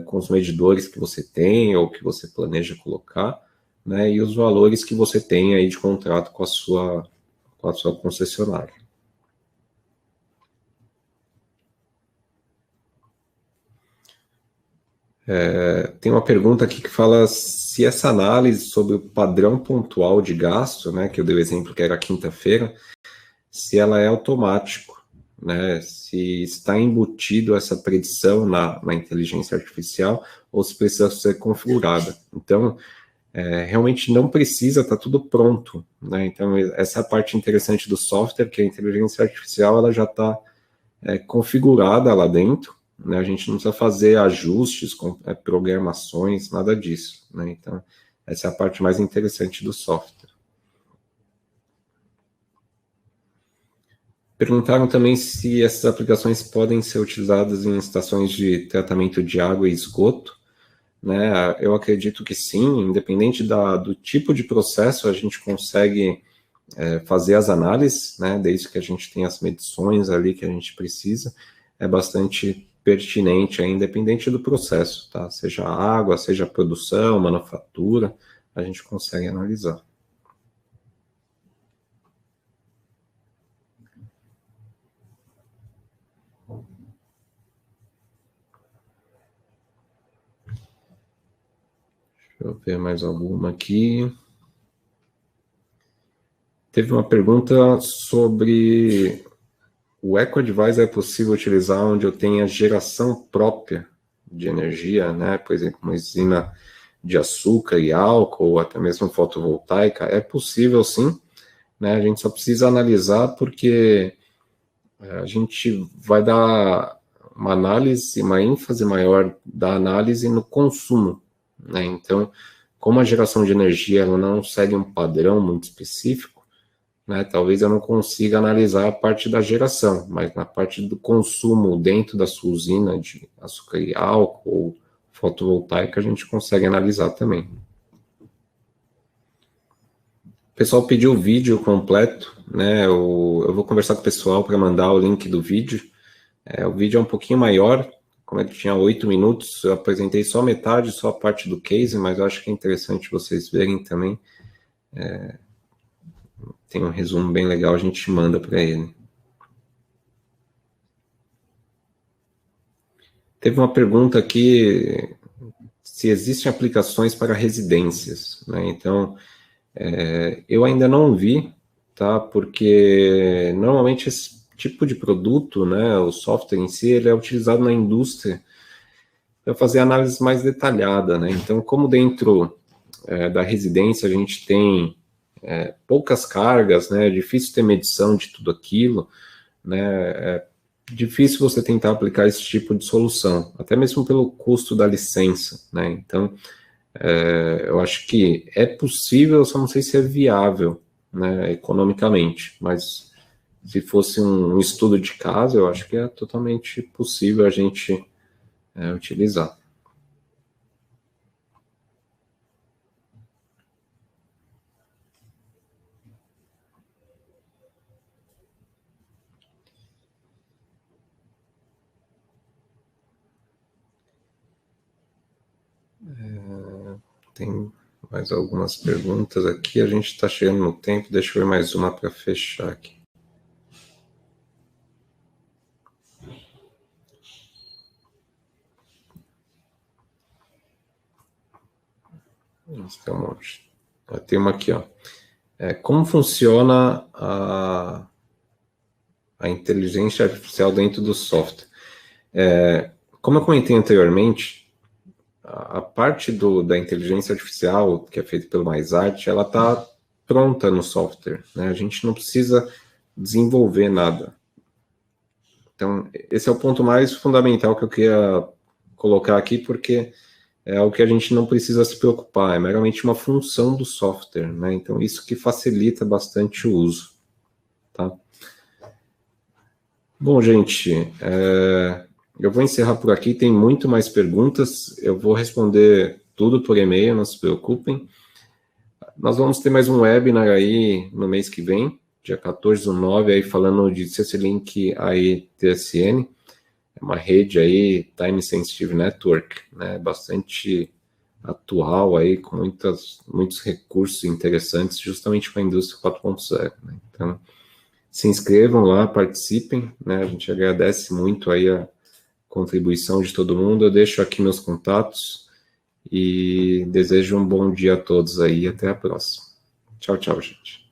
com os medidores que você tem ou que você planeja colocar, né? E os valores que você tem aí de contrato com a sua concessionária. Tem uma pergunta aqui que fala se essa análise sobre o padrão pontual de gasto, né, que eu dei o exemplo que era quinta-feira, se ela é automático, né, se está embutido essa predição na inteligência artificial ou se precisa ser configurada. Então, realmente não precisa, está tudo pronto, né? Então, essa é a parte interessante do software, que a inteligência artificial ela já está configurada lá dentro, né? A gente não precisa fazer ajustes, programações, nada disso, né? Então, essa é a parte mais interessante do software. Perguntaram também se essas aplicações podem ser utilizadas em estações de tratamento de água e esgoto, né? Eu acredito que sim, independente do tipo de processo, a gente consegue fazer as análises, né? Desde que a gente tenha as medições ali que a gente precisa, é bastante pertinente, independente do processo, tá? Seja água, seja produção, manufatura, a gente consegue analisar. Deixa eu ver mais alguma aqui. Teve uma pergunta sobre o EcoAdvisor é possível utilizar onde eu tenha geração própria de energia, né? Por exemplo, uma usina de açúcar e álcool, ou até mesmo fotovoltaica. É possível, sim, né? A gente só precisa analisar porque a gente vai dar uma análise, uma ênfase maior da análise no consumo, né? Então, como a geração de energia ela não segue um padrão muito específico, né, talvez eu não consiga analisar a parte da geração, mas na parte do consumo dentro da sua usina de açúcar e álcool ou fotovoltaica a gente consegue analisar também. O pessoal pediu o vídeo completo, né? Eu vou conversar com o pessoal para mandar o link do vídeo. O vídeo é um pouquinho maior, como ele tinha 8 minutos, eu apresentei só metade, só a parte do case, mas eu acho que é interessante vocês verem também. Tem um resumo bem legal, a gente manda para ele. Teve uma pergunta aqui se existem aplicações para residências, né? Então, eu ainda não vi, tá? Porque normalmente esse tipo de produto, né, o software em si, ele é utilizado na indústria para fazer análise mais detalhada, né? Então, como dentro da residência a gente tem poucas cargas, né? É difícil ter medição de tudo aquilo, né? É difícil você tentar aplicar esse tipo de solução, até mesmo pelo custo da licença, né? Então, eu acho que é possível, só não sei se é viável, né, economicamente, mas se fosse um estudo de caso, eu acho que é totalmente possível a gente utilizar. Tem mais algumas perguntas aqui, a gente está chegando no tempo, deixa eu ver mais uma para fechar aqui. Tem um monte. Tem uma aqui, ó. Como funciona a inteligência artificial dentro do software? Como eu comentei anteriormente, a parte da inteligência artificial, que é feita pelo MaisArt, ela está pronta no software, né? A gente não precisa desenvolver nada. Então, esse é o ponto mais fundamental que eu queria colocar aqui, porque é algo que a gente não precisa se preocupar, é meramente uma função do software, né? Então, isso que facilita bastante o uso, tá? Bom, gente, eu vou encerrar por aqui, tem muito mais perguntas, eu vou responder tudo por e-mail, não se preocupem. Nós vamos ter mais um webinar aí no mês que vem, dia 14/9, aí falando de CC-Link aí TSN, é uma rede aí, Time Sensitive Network, né, bastante atual aí, com muitos recursos interessantes, justamente para a indústria 4.0, né? Então, se inscrevam lá, participem, né? A gente agradece muito aí a contribuição de todo mundo. Eu deixo aqui meus contatos e desejo um bom dia a todos aí. Até a próxima. Tchau, tchau, gente.